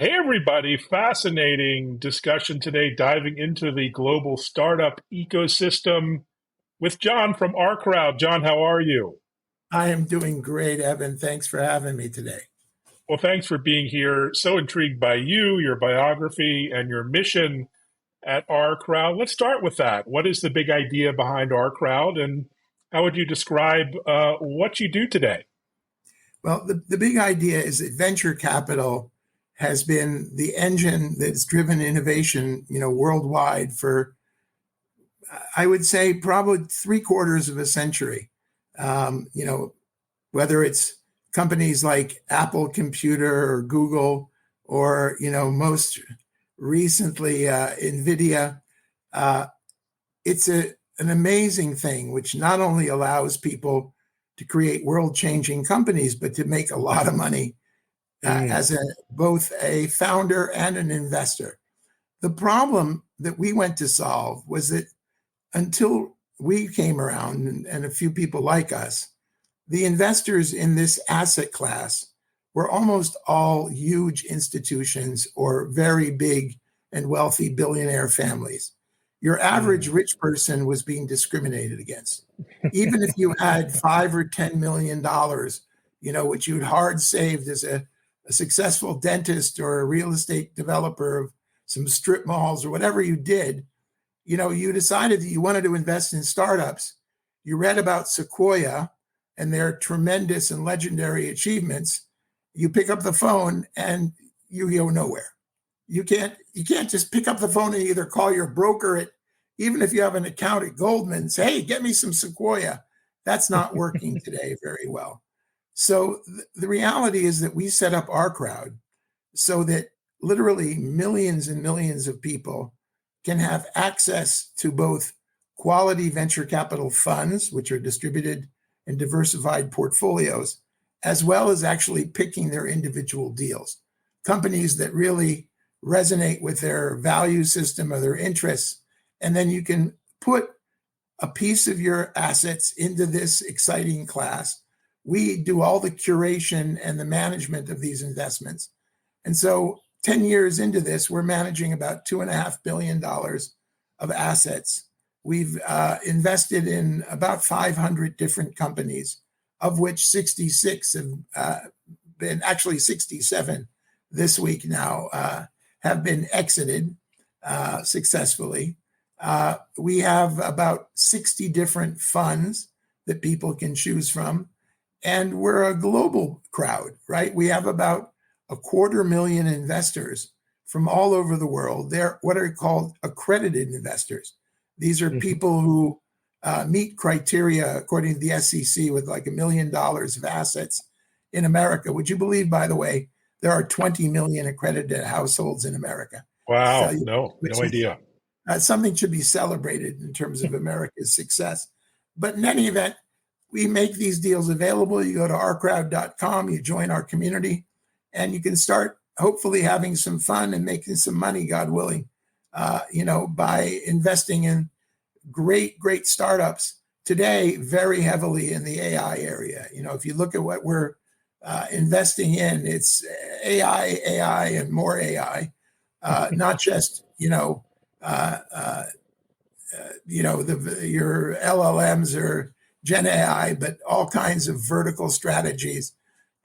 Hey, everybody. Fascinating discussion today, diving into the global startup ecosystem with John from OurCrowd. John, how are you? I am doing great, Evan. Thanks for having me today. Well, thanks for being here. So intrigued by you, your biography, and your mission at OurCrowd. Let's start with that. What is the big idea behind OurCrowd, and how would you describe what you do today? Well, the big idea is that venture capital has been the engine that's driven innovation, worldwide for, I would say, probably three-quarters of a century. Um, you know, Whether it's companies like Apple Computer or Google, or most recently NVIDIA. Uh, it's an amazing thing, which not only allows people to create world-changing companies, but to make a lot of money Mm, as both a founder and an investor. The problem that we went to solve was that until we came around, and a few people like us, the investors in this asset class were almost all huge institutions or very big and wealthy billionaire families. Your average mm. rich person was being discriminated against. Even if you had $5 or $10 million, which you'd hard saved as a successful dentist or a real estate developer of some strip malls or whatever you did, you decided that you wanted to invest in startups. You read about Sequoia and their tremendous and legendary achievements. You pick up the phone and you go nowhere. You can't just pick up the phone and either call your broker at, even if you have an account at Goldman, and say, hey, get me some Sequoia. That's not working today very well. So the reality is that we set up OurCrowd so that literally millions and millions of people can have access to both quality venture capital funds, which are distributed in diversified portfolios, as well as actually picking their individual deals. Companies that really resonate with their value system or their interests. And then you can put a piece of your assets into this exciting class. We do all the curation and the management of these investments. And so 10 years into this, we're managing about $2.5 billion of assets. We've invested in about 500 different companies, of which 66 have been, actually 67 this week now, have been exited successfully. We have about 60 different funds that people can choose from. And we're a global crowd, right? We have about 250,000 investors from all over the world. They're what are called accredited investors. These are Mhm. people who meet criteria according to the SEC with like $1 million of assets in America. Would you believe, by the way, there are 20 million accredited households in America? To tell Wow. you, No, which no is idea. something should be celebrated in terms of America's success. But in any event, we make these deals available. You go to ourcrowd.com, you join our community, and you can start hopefully having some fun and making some money, God willing, by investing in great startups today, very heavily in the AI area. If you look at what we're investing in, it's AI, and more AI, not just, your LLMs or Gen AI, but all kinds of vertical strategies.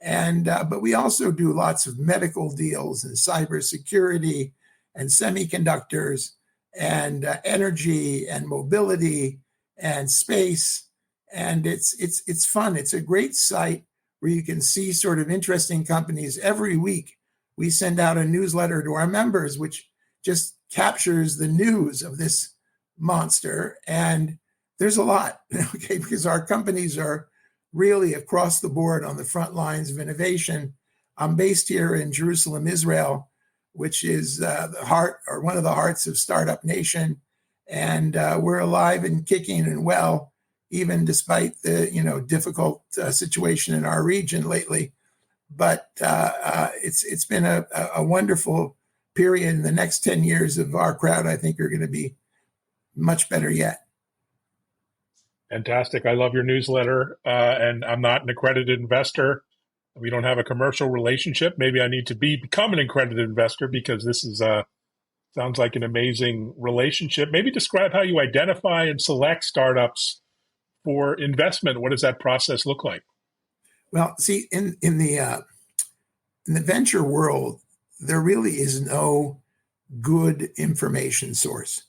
And but we also do lots of medical deals and cybersecurity and semiconductors and energy and mobility and space. And it's fun. It's a great site where you can see sort of interesting companies every week. We send out a newsletter to our members, which just captures the news of this monster. And there's a lot, okay, because our companies are really across the board on the front lines of innovation. I'm based here in Jerusalem, Israel, which is the heart, or one of the hearts of Startup Nation. And we're alive and kicking and well, even despite the difficult situation in our region lately. But it's been a wonderful period. And the next 10 years of OurCrowd, I think, are going to be much better yet. Fantastic. I love your newsletter. And I'm not an accredited investor, We don't have a commercial relationship. Maybe I need to become an accredited investor because this is sounds like an amazing relationship. Maybe describe how you identify and select startups for investment. What does that process look like? Well, see, in the venture world, there really is no good information source,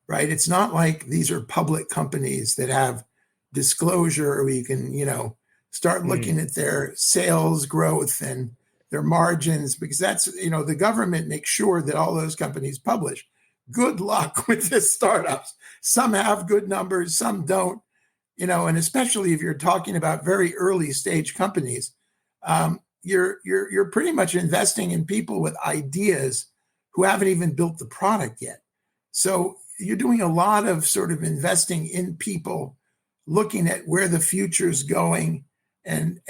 right? It's not like these are public companies that have disclosure where you can, start looking at their sales growth and their margins, because that's, the government makes sure that all those companies publish. Good luck with the startups. Some have good numbers, some don't, and especially if you're talking about very early stage companies, you're pretty much investing in people with ideas who haven't even built the product yet. So you're doing a lot of sort of investing in people, looking at where the future's going, and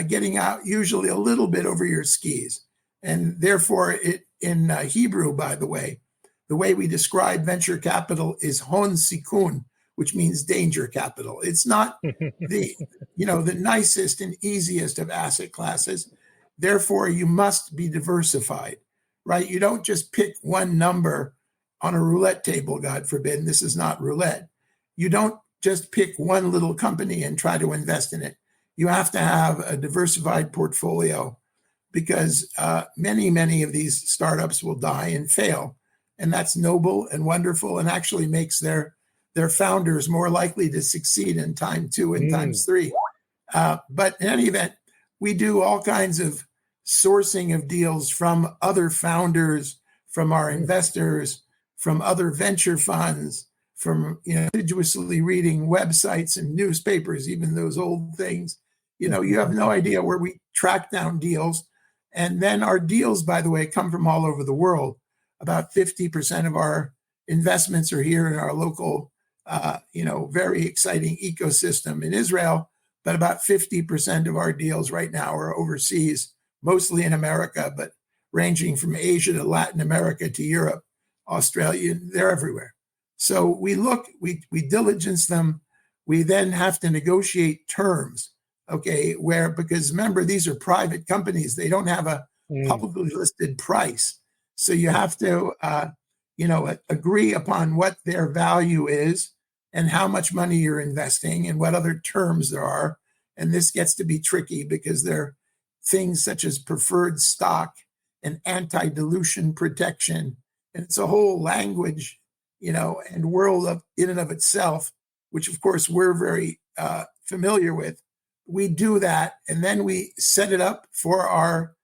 getting out usually a little bit over your skis. And therefore, in Hebrew, by the way we describe venture capital is hon sikun, which means danger capital. It's not the nicest and easiest of asset classes. Therefore, you must be diversified, right? You don't just pick one number on a roulette table, God forbid. This is not roulette. You don't just pick one little company and try to invest in it. You have to have a diversified portfolio, because many of these startups will die and fail. And that's noble and wonderful, and actually makes their founders more likely to succeed in time 2 and times 3. But in any event, we do all kinds of sourcing of deals from other founders, from our investors, from other venture funds, from assiduously reading websites and newspapers, even those old things. You have no idea where we track down deals. And then our deals, by the way, come from all over the world. About 50% of our investments are here in our local, very exciting ecosystem in Israel. But about 50% of our deals right now are overseas, mostly in America, but ranging from Asia to Latin America to Europe, Australia, they're everywhere. So we diligence them. We then have to negotiate terms, because remember, these are private companies. They don't have a publicly listed price. So you have to, agree upon what their value is and how much money you're investing and what other terms there are. And this gets to be tricky because there are things such as preferred stock and anti-dilution protection. And it's a whole language, and world in and of itself, which of course we're very familiar with. We do that, and then we set it up for our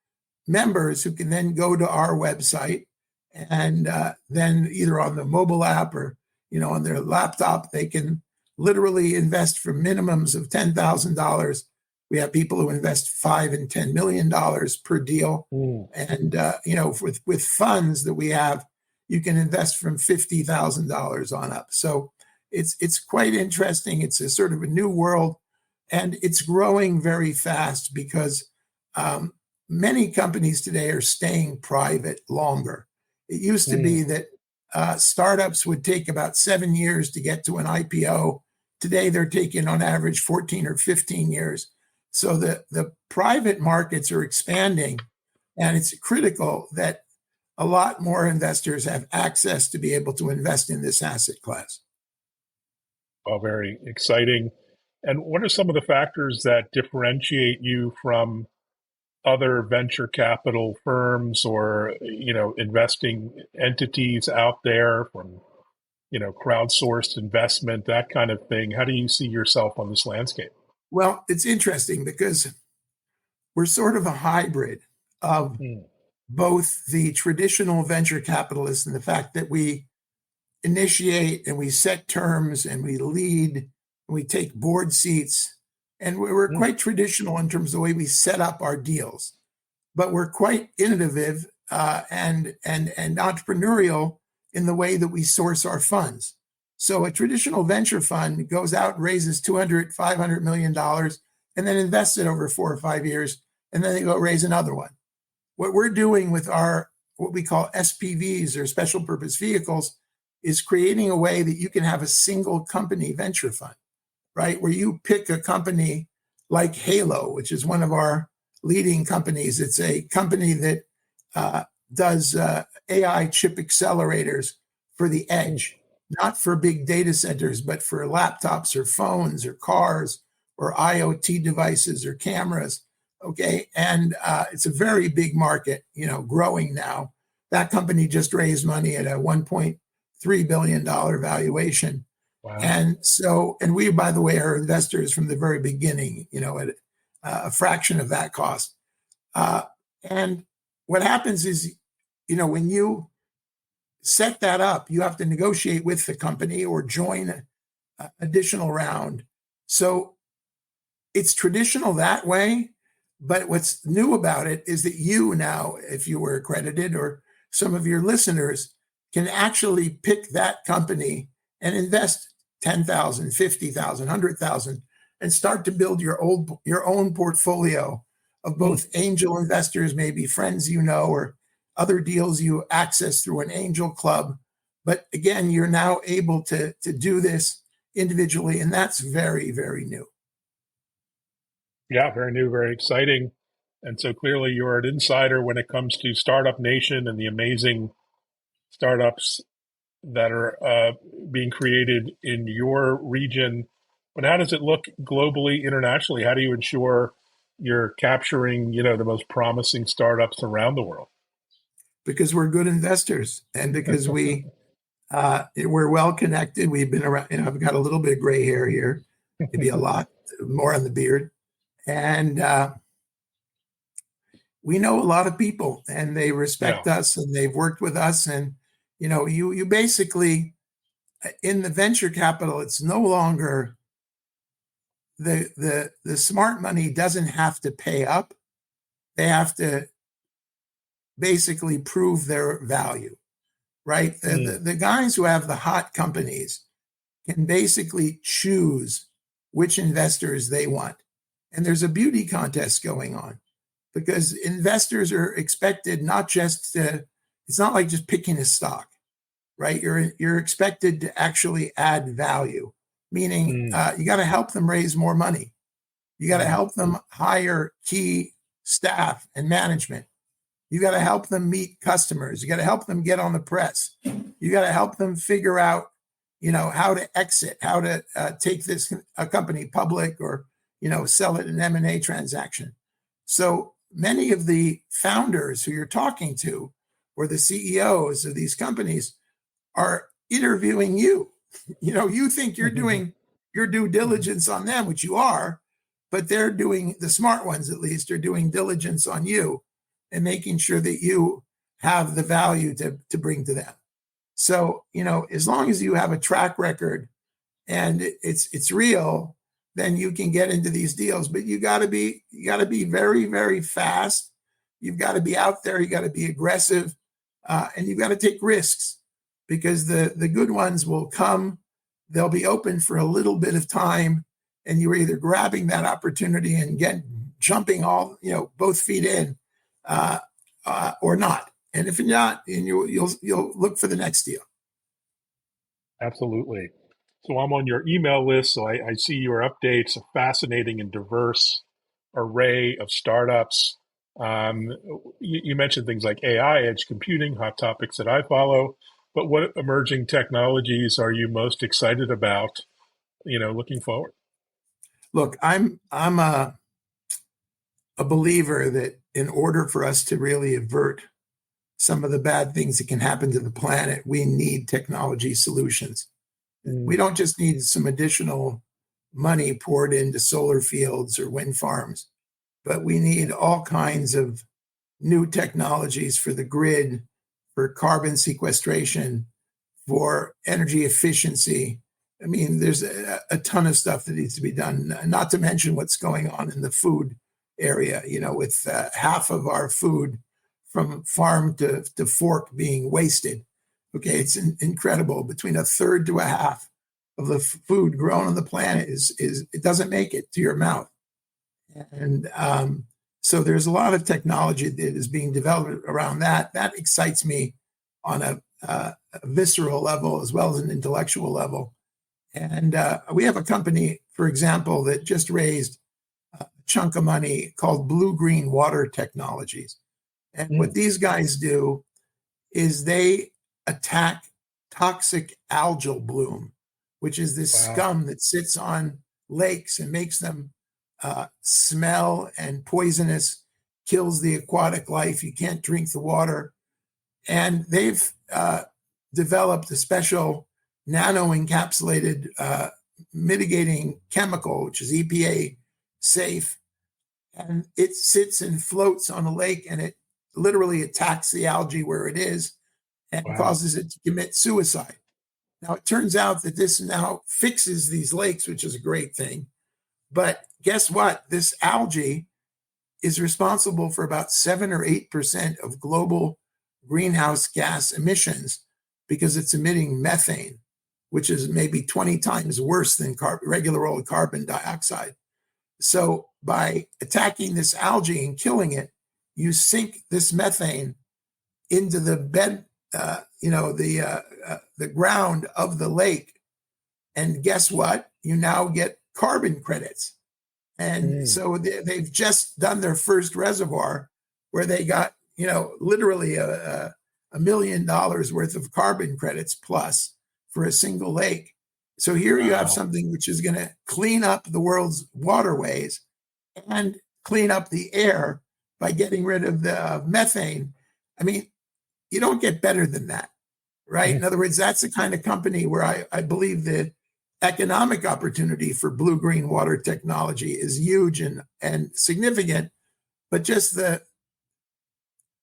members, who can then go to our website, and then either on the mobile app or on their laptop, they can literally invest for minimums of $10,000. We have people who invest $5 and $10 million per deal, and with funds that we have, you can invest from $50,000 on up. So it's quite interesting. It's a sort of a new world, and it's growing very fast because many companies today are staying private longer. It used to be that startups would take about 7 years to get to an IPO. Today, they're taking on average 14 or 15 years. So the private markets are expanding, and it's critical that a lot more investors have access to be able to invest in this asset class. Well, very exciting. And what are some of the factors that differentiate you from other venture capital firms or, investing entities out there, from, crowdsourced investment, that kind of thing? How do you see yourself on this landscape? Well, it's interesting because we're sort of a hybrid of both the traditional venture capitalists and the fact that we initiate and we set terms and we lead and we take board seats. And we're quite traditional in terms of the way we set up our deals, but we're quite innovative and entrepreneurial in the way that we source our funds. So a traditional venture fund goes out and raises $200, $500 million, and then invests it over 4 or 5 years, and then they go raise another one. What we're doing with our, what we call SPVs, or special purpose vehicles, is creating a way that you can have a single company venture fund, right? Where you pick a company like Halo, which is one of our leading companies. It's a company that does AI chip accelerators for the edge, not for big data centers, but for laptops or phones or cars or IoT devices or cameras. Okay. And it's a very big market, growing now. That company just raised money at a $1.3 billion valuation. Wow. And we, by the way, are investors from the very beginning, at a fraction of that cost. And what happens is, when you set that up, you have to negotiate with the company or join an additional round. So it's traditional that way. But what's new about it is that you now, if you were accredited, or some of your listeners, can actually pick that company and invest 10,000, 50,000, 100,000, and start to build your own portfolio of both angel investors, maybe friends or other deals you access through an angel club. But again, you're now able to do this individually, and that's very, very new. Yeah, very new, very exciting. And so clearly you're an insider when it comes to Startup Nation and the amazing startups that are being created in your region. But how does it look globally, internationally? How do you ensure you're capturing, the most promising startups around the world? Because we're good investors, and because we're well connected. We've been around. I've got a little bit of gray hair here, maybe a lot more on the beard, and we know a lot of people, and they respect us, and they've worked with us. And you basically, in the venture capital, it's no longer the smart money doesn't have to pay up. They have to basically prove their value, right? The guys who have the hot companies can basically choose which investors they want. And there's a beauty contest going on, because investors are expected not just to, it's not like just picking a stock, right? You're expected to actually add value, meaning you got to help them raise more money. You got to help them hire key staff and management. You got to help them meet customers. You got to help them get on the press. You got to help them figure out, how to exit, how to take a company public, or, sell it in an M&A transaction. So many of the founders who you're talking to, or the CEOs of these companies, are interviewing you. You think you're doing your due diligence on them, which you are, but they're doing, the smart ones at least, are doing diligence on you and making sure that you have the value to bring to them. So, as long as you have a track record and it's real, then you can get into these deals. But you got to be very, very fast. You've got to be out there. You got to be aggressive, and you've got to take risks, because the good ones will come. They'll be open for a little bit of time, and you're either grabbing that opportunity and jumping all both feet in, or not. And if you're not, and you'll look for the next deal. Absolutely. So I'm on your email list, so I see your updates, a fascinating and diverse array of startups. You mentioned things like AI, edge computing, hot topics that I follow. But what emerging technologies are you most excited about, looking forward? Look, I'm a believer that in order for us to really avert some of the bad things that can happen to the planet, we need technology solutions. We don't just need some additional money poured into solar fields or wind farms, but we need all kinds of new technologies for the grid, for carbon sequestration, for energy efficiency. I mean, there's a ton of stuff that needs to be done, not to mention what's going on in the food area, with half of our food from farm to fork being wasted. Okay, it's incredible. Between a third to a half of the food grown on the planet is it doesn't make it to your mouth. And so there's a lot of technology that is being developed around that. That excites me on a visceral level as well as an intellectual level. And we have a company, for example, that just raised chunk of money called blue-green water technologies. And what these guys do is they attack toxic algal bloom, which is this scum that sits on lakes and makes them smell and poisonous, kills the aquatic life. You can't drink the water. And they've developed a special nano-encapsulated mitigating chemical, which is EPA safe. And it sits and floats on a lake, and it literally attacks the algae where it is and causes it to commit suicide. Now, it turns out that this now fixes these lakes, which is a great thing. But guess what? This algae is responsible for about 7 or 8% of global greenhouse gas emissions because it's emitting methane, which is maybe 20 times worse than regular old carbon dioxide. So by attacking this algae and killing it, you sink this methane into the bed, the ground of the lake. And guess what? You now get carbon credits. And so they've just done their first reservoir where they got, literally $1 million worth of carbon credits plus for a single lake. So here you have something which is going to clean up the world's waterways and clean up the air by getting rid of the methane. I mean, you don't get better than that, right? In other words, that's the kind of company where I believe the economic opportunity for blue-green water technology is huge and significant, but just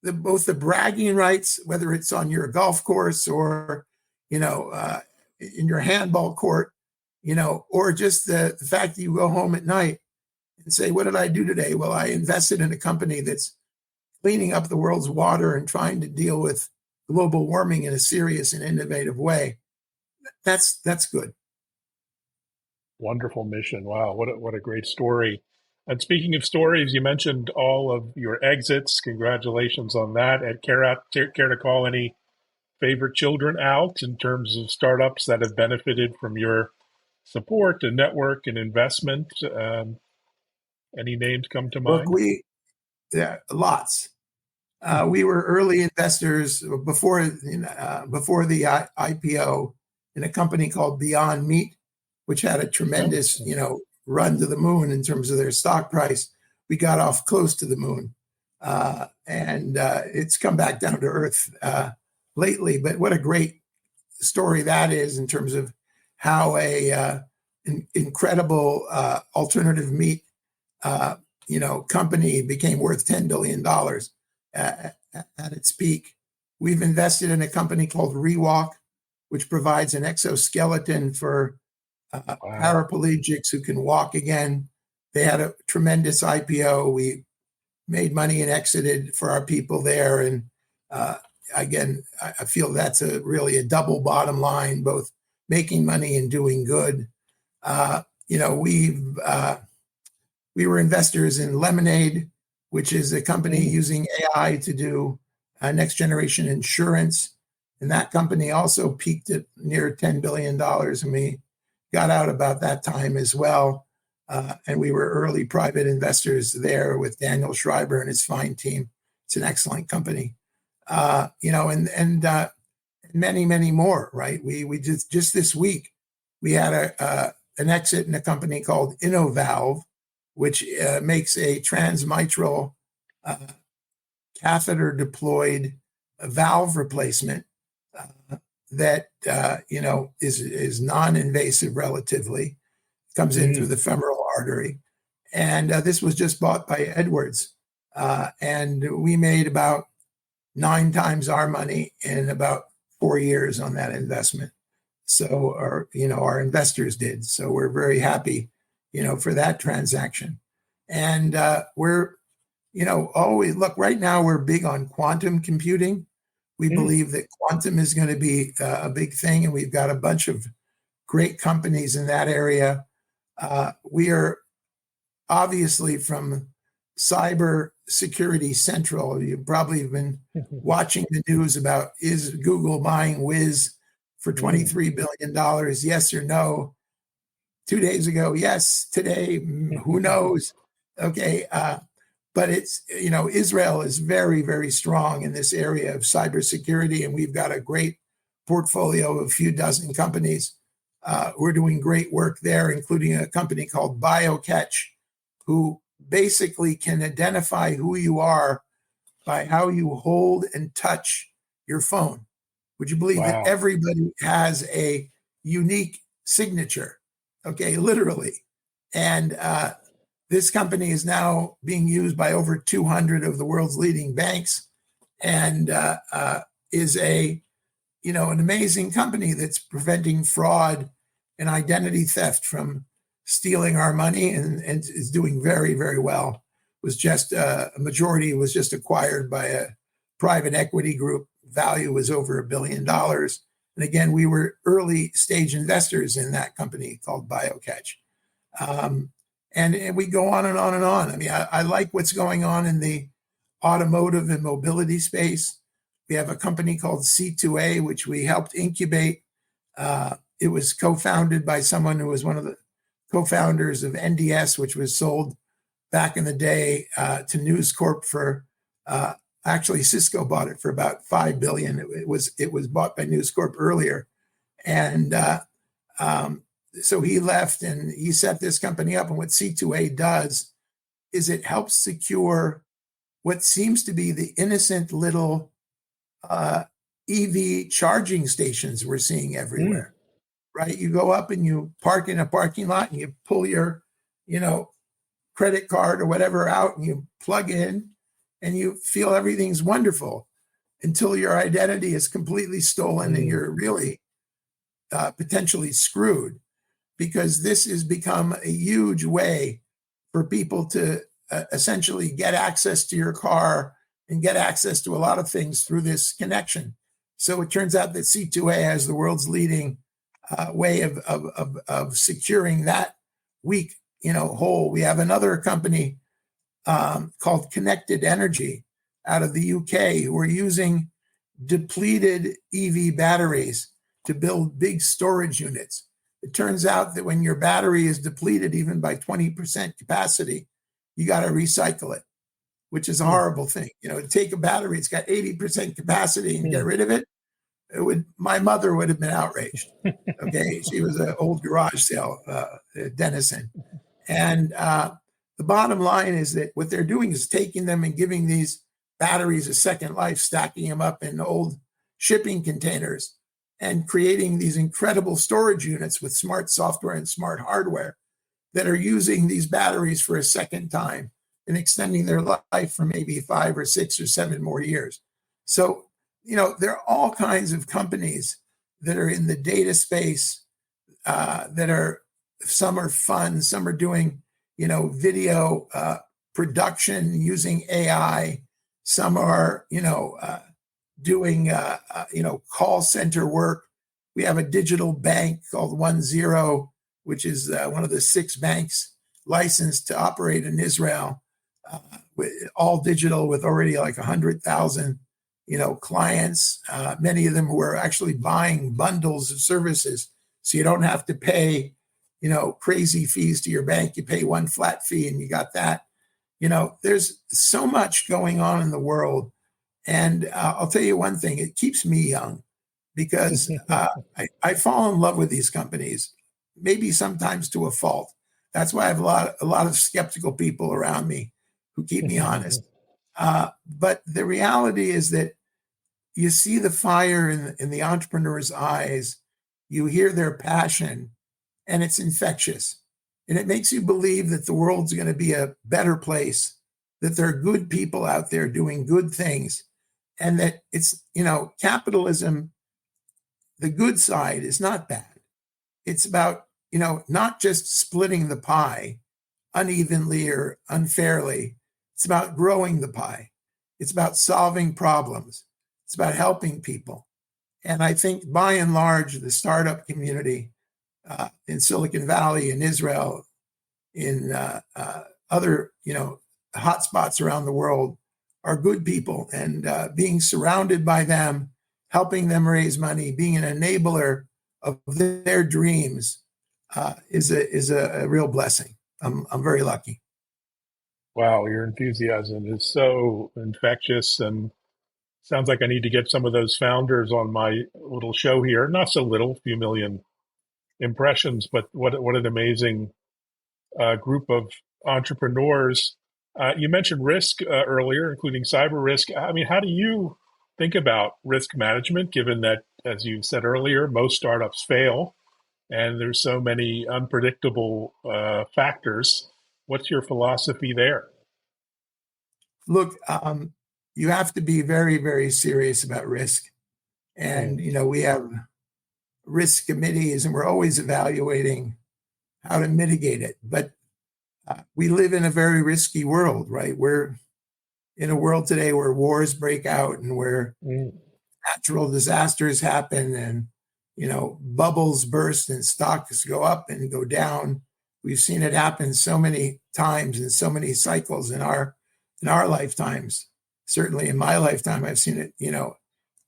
both the bragging rights, whether it's on your golf course or, in your handball court, or just the fact that you go home at night and say, what did I do today? Well, I invested in a company that's cleaning up the world's water and trying to deal with global warming in a serious and innovative way. That's good. Wonderful mission. Wow, what a great story. And speaking of stories, you mentioned all of your exits. Congratulations on that. And care to call any favorite children out in terms of startups that have benefited from your support and network and investment? Any names come to mind? Look, lots. We were early investors before the IPO in a company called Beyond Meat, which had a tremendous, run to the moon in terms of their stock price. We got off close to the moon, and it's come back down to earth lately. But what a great story that is in terms of how an incredible alternative meat, company became worth $10 billion at its peak. We've invested in a company called Rewalk, which provides an exoskeleton for paraplegics who can walk again. They had a tremendous IPO. We made money and exited for our people there. And again, I feel that's really a double bottom line, both making money and doing good. We were investors in Lemonade, which is a company using AI to do next generation insurance. And that company also peaked at near $10 billion. And we got out about that time as well. And we were early private investors there with Daniel Schreiber and his fine team. It's an excellent company. And many, many more, right? We just this week, we had an exit in a company called InnoValve, which makes a transmitral catheter deployed valve replacement that is non-invasive relatively, comes in through the femoral artery. And this was just bought by Edwards. And we made about 9 times our money in about 4 years on that investment. So our investors did. So we're very happy, for that transaction. And we're, always look, right now we're big on quantum computing. We believe that quantum is going to be a big thing, and we've got a bunch of great companies in that area. We are obviously from Cybersecurity Central. You've probably been watching the news about, is Google buying Wiz for $23 billion? Yes or no? 2 days ago, yes. Today, who knows? Okay. But it's, Israel is very, very strong in this area of cybersecurity, and we've got a great portfolio of a few dozen companies. We're doing great work there, including a company called BioCatch, who basically can identify who you are by how you hold and touch your phone. Would you believe that Wow. everybody has a unique signature? Okay, literally. And this company is now being used by over 200 of the world's leading banks, and is an amazing company that's preventing fraud and identity theft from stealing our money, and is doing very, very well. Was just a majority was just acquired by a private equity group. Value was over $1 billion. And again, we were early stage investors in that company called BioCatch. And we go on and on and on. I mean, I like what's going on in the automotive and mobility space. We have a company called C2A, which we helped incubate. It was co-founded by someone who was one of the co-founders of NDS, which was sold back in the day to News Corp for, actually Cisco bought it for about $5 billion. It was bought by News Corp earlier. And so he left and he set this company up. And what C2A does is it helps secure what seems to be the innocent little EV charging stations we're seeing everywhere, right? You go up and you park in a parking lot and you pull your, credit card or whatever out and you plug in and you feel everything's wonderful until your identity is completely stolen and you're really potentially screwed, because this has become a huge way for people to essentially get access to your car and get access to a lot of things through this connection. So it turns out that C2A has the world's leading way of securing that weak, hole. We have another company called Connected Energy out of the UK who are using depleted EV batteries to build big storage units. It turns out that when your battery is depleted even by 20% capacity, you got to recycle it, which is a horrible thing. To take a battery, it's got 80% capacity and get rid of it. My mother would have been outraged. Okay. She was an old garage sale denizen. And the bottom line is that what they're doing is taking them and giving these batteries a second life, stacking them up in old shipping containers and creating these incredible storage units with smart software and smart hardware that are using these batteries for a second time and extending their life for maybe 5 or 6 or 7 more years. So, there are all kinds of companies that are in the data space that are, some are fun, some are doing, video production using AI. Some are, doing, call center work. We have a digital bank called 10, which is one of the 6 banks licensed to operate in Israel, all digital with already like 100,000, clients, many of them who are actually buying bundles of services. So you don't have to pay, crazy fees to your bank. You pay one flat fee and you got that. There's so much going on in the world. And I'll tell you one thing, it keeps me young because I fall in love with these companies, maybe sometimes to a fault. That's why I have a lot of skeptical people around me who keep me honest. But the reality is that you see the fire in the entrepreneur's eyes, you hear their passion, and it's infectious. And it makes you believe that the world's going to be a better place, that there are good people out there doing good things, and that it's, capitalism, the good side is not bad. It's about, not just splitting the pie unevenly or unfairly. It's about growing the pie. It's about solving problems. It's about helping people. And I think by and large, the startup community in Silicon Valley, in Israel, in other, hotspots around the world are good people, and being surrounded by them, helping them raise money, being an enabler of their dreams is a real blessing. I'm very lucky. Wow, your enthusiasm is so infectious, and sounds like I need to get some of those founders on my little show here. Not so little, few million impressions, but what an amazing group of entrepreneurs. You mentioned risk earlier, including cyber risk. I mean, how do you think about risk management, given that, as you said earlier, most startups fail and there's so many unpredictable factors? What's your philosophy there? Look, you have to be very, very serious about risk. Mm, And, we have risk committees and we're always evaluating how to mitigate it. But we live in a very risky world, right? We're in a world today where wars break out and where mm, natural disasters happen and, bubbles burst and stocks go up and go down. We've seen it happen so many times and so many cycles in our lifetimes. Certainly in my lifetime, I've seen it,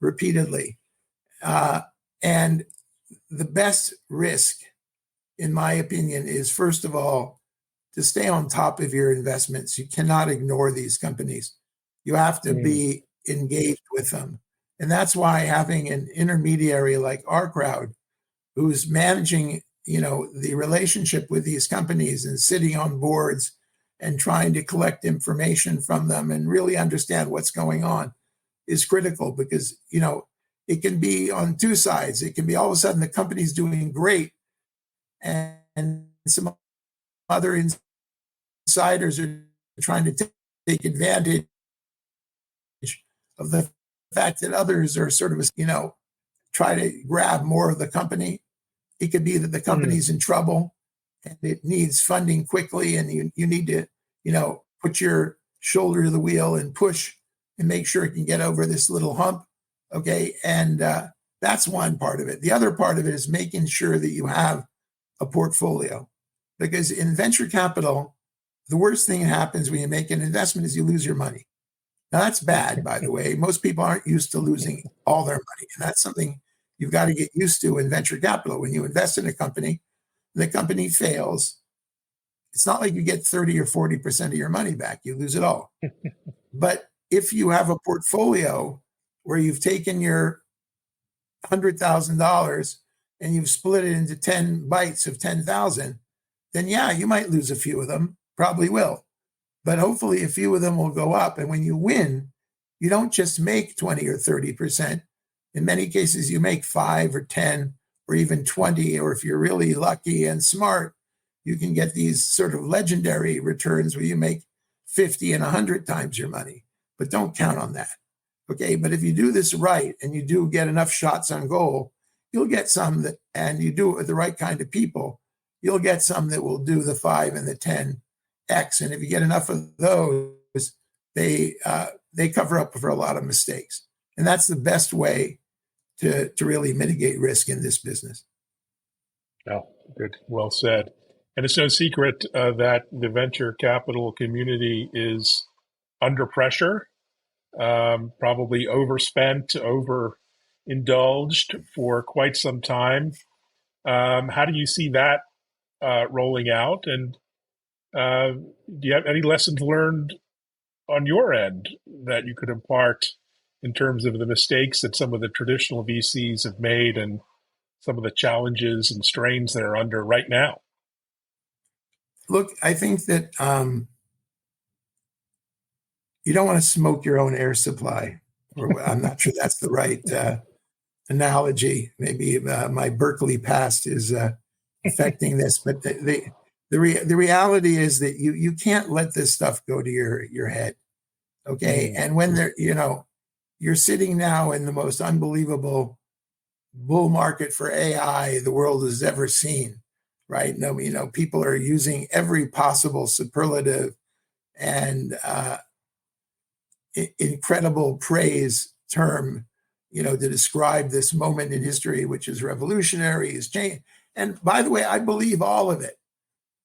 repeatedly. Uh, and the best risk, in my opinion, is first of all to stay on top of your investments. You cannot ignore these companies. You have to mm, be engaged with them. And that's why having an intermediary like OurCrowd, who's managing, the relationship with these companies and sitting on boards and trying to collect information from them and really understand what's going on is critical because, it can be on two sides. It can be all of a sudden the company's doing great and some other insiders are trying to take advantage of the fact that others are sort of, try to grab more of the company. It could be that the mm. company's in trouble and it needs funding quickly, and you need to, put your shoulder to the wheel and push and make sure it can get over this little hump. Okay. And that's one part of it. The other part of it is making sure that you have a portfolio. Because in venture capital, the worst thing that happens when you make an investment is you lose your money. Now, that's bad, by the way. Most people aren't used to losing all their money. And that's something you've got to get used to in venture capital. When you invest in a company, and the company fails, it's not like you get 30 or 40% of your money back. You lose it all. But if you have a portfolio where you've taken your $100,000 and you've split it into 10 bites of 10,000, then yeah, you might lose a few of them, probably will. But hopefully a few of them will go up. And when you win, you don't just make 20 or 30%. In many cases, you make 5 or 10 or even 20, or if you're really lucky and smart, you can get these sort of legendary returns where you make 50 and 100 times your money. But don't count on that. Okay, but if you do this right and you do get enough shots on goal, you'll get some that, and you do it with the right kind of people, you'll get some that will do the 5 and the 10x. And if you get enough of those, they cover up for a lot of mistakes. And that's the best way to really mitigate risk in this business. Oh, good. Well said. And it's no secret that the venture capital community is under pressure, probably overspent, overindulged for quite some time. How do you see that rolling out? And do you have any lessons learned on your end that you could impart in terms of the mistakes that some of the traditional VCs have made and some of the challenges and strains they're under right now? Look, I think that you don't want to smoke your own air supply. Or I'm not sure that's the right analogy. Maybe my Berkeley past is affecting this, but the reality is that you can't let this stuff go to your head. Okay, Mm, and when you're sitting now in the most unbelievable bull market for AI the world has ever seen, right? No, people are using every possible superlative and incredible praise term, to describe this moment in history, which is revolutionary, is change. And by the way, I believe all of it,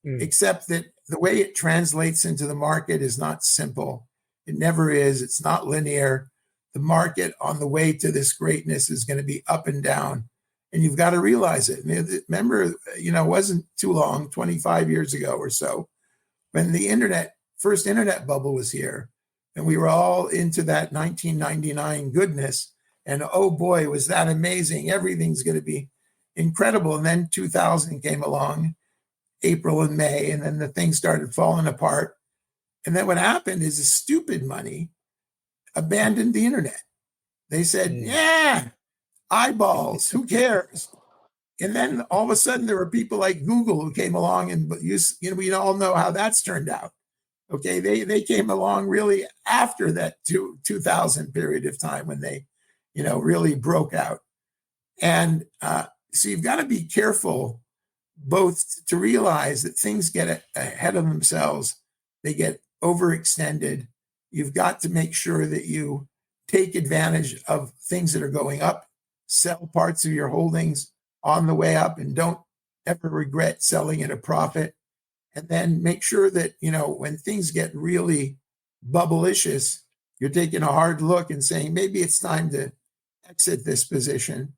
mm, except that the way it translates into the market is not simple. It never is. It's not linear. The market on the way to this greatness is going to be up and down. And you've got to realize it. Remember, it wasn't too long, 25 years ago or so, when the internet first internet bubble was here, and we were all into that 1999 goodness. And oh boy, was that amazing! Everything's going to be incredible. And then 2000 came along, April and May, and then the thing started falling apart. And then what happened is the stupid money abandoned the internet. They said, yeah, eyeballs, who cares? And then all of a sudden there were people like Google who came along, and we all know how that's turned out. Okay, they came along really after that 2000 period of time when they, really broke out. And so you've got to be careful both to realize that things get ahead of themselves, they get overextended. You've got to make sure that you take advantage of things that are going up, sell parts of your holdings on the way up, and don't ever regret selling at a profit. And then make sure that, when things get really bubblicious, you're taking a hard look and saying, maybe it's time to exit this position.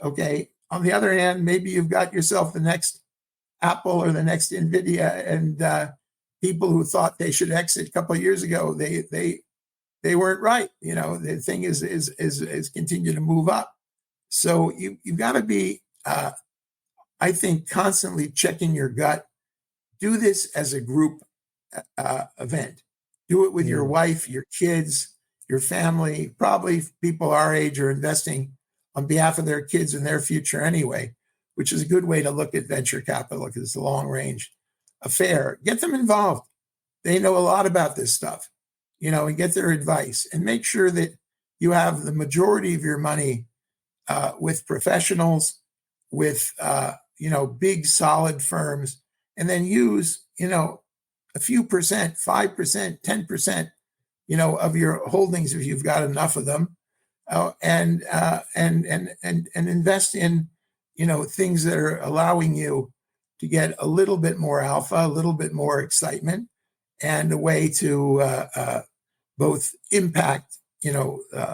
Okay. On the other hand, maybe you've got yourself the next Apple or the next NVIDIA, and people who thought they should exit a couple of years ago, they weren't right. The thing is continued to move up. So you've got to be, I think, constantly checking your gut. Do this as a group event. Do it with your wife, your kids, your family. Probably people our age are investing on behalf of their kids and their future anyway, which is a good way to look at venture capital because it's a long-range affair. Get them involved. They know a lot about this stuff, and get their advice. And make sure that you have the majority of your money with professionals, with, big, solid firms, and then use, a few percent, 5%, 10%, of your holdings if you've got enough of them, and invest in, things that are allowing you to get a little bit more alpha, a little bit more excitement, and a way to both impact,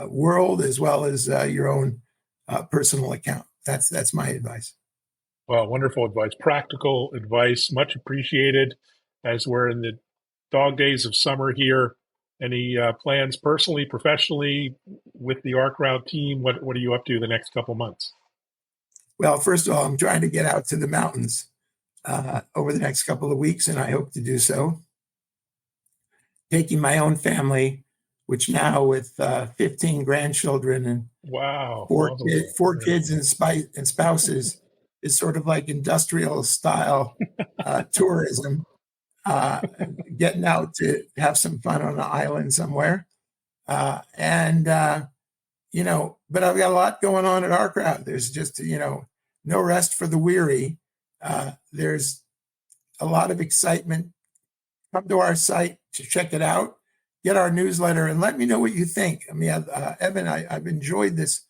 world as well as your own personal account. That's my advice. Well, wonderful advice, practical advice, much appreciated. As we're in the dog days of summer here, any plans personally, professionally, with the OurCrowd team? What are you up to the next couple months? Well, first of all, I'm trying to get out to the mountains over the next couple of weeks, and I hope to do so. Taking my own family, which now with 15 grandchildren and wow, four kids and spouses, is sort of like industrial style tourism, getting out to have some fun on an island somewhere. But I've got a lot going on at OurCrowd. There's just, no rest for the weary. There's a lot of excitement. Come to our site to check it out, get our newsletter, and let me know what you think. I mean, Evan, I've enjoyed this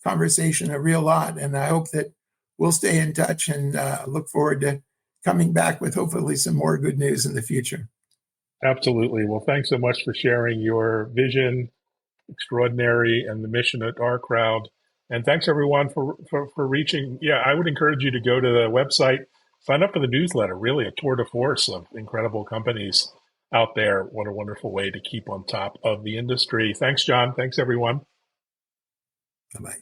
conversation a real lot, and I hope that we'll stay in touch, and look forward to coming back with hopefully some more good news in the future. Absolutely. Well, thanks so much for sharing your vision, extraordinary, and the mission at OurCrowd. And thanks everyone for reaching. Yeah, I would encourage you to go to the website, sign up for the newsletter. Really a tour de force of incredible companies out there. What a wonderful way to keep on top of the industry. Thanks, John. Thanks, everyone. Bye-bye.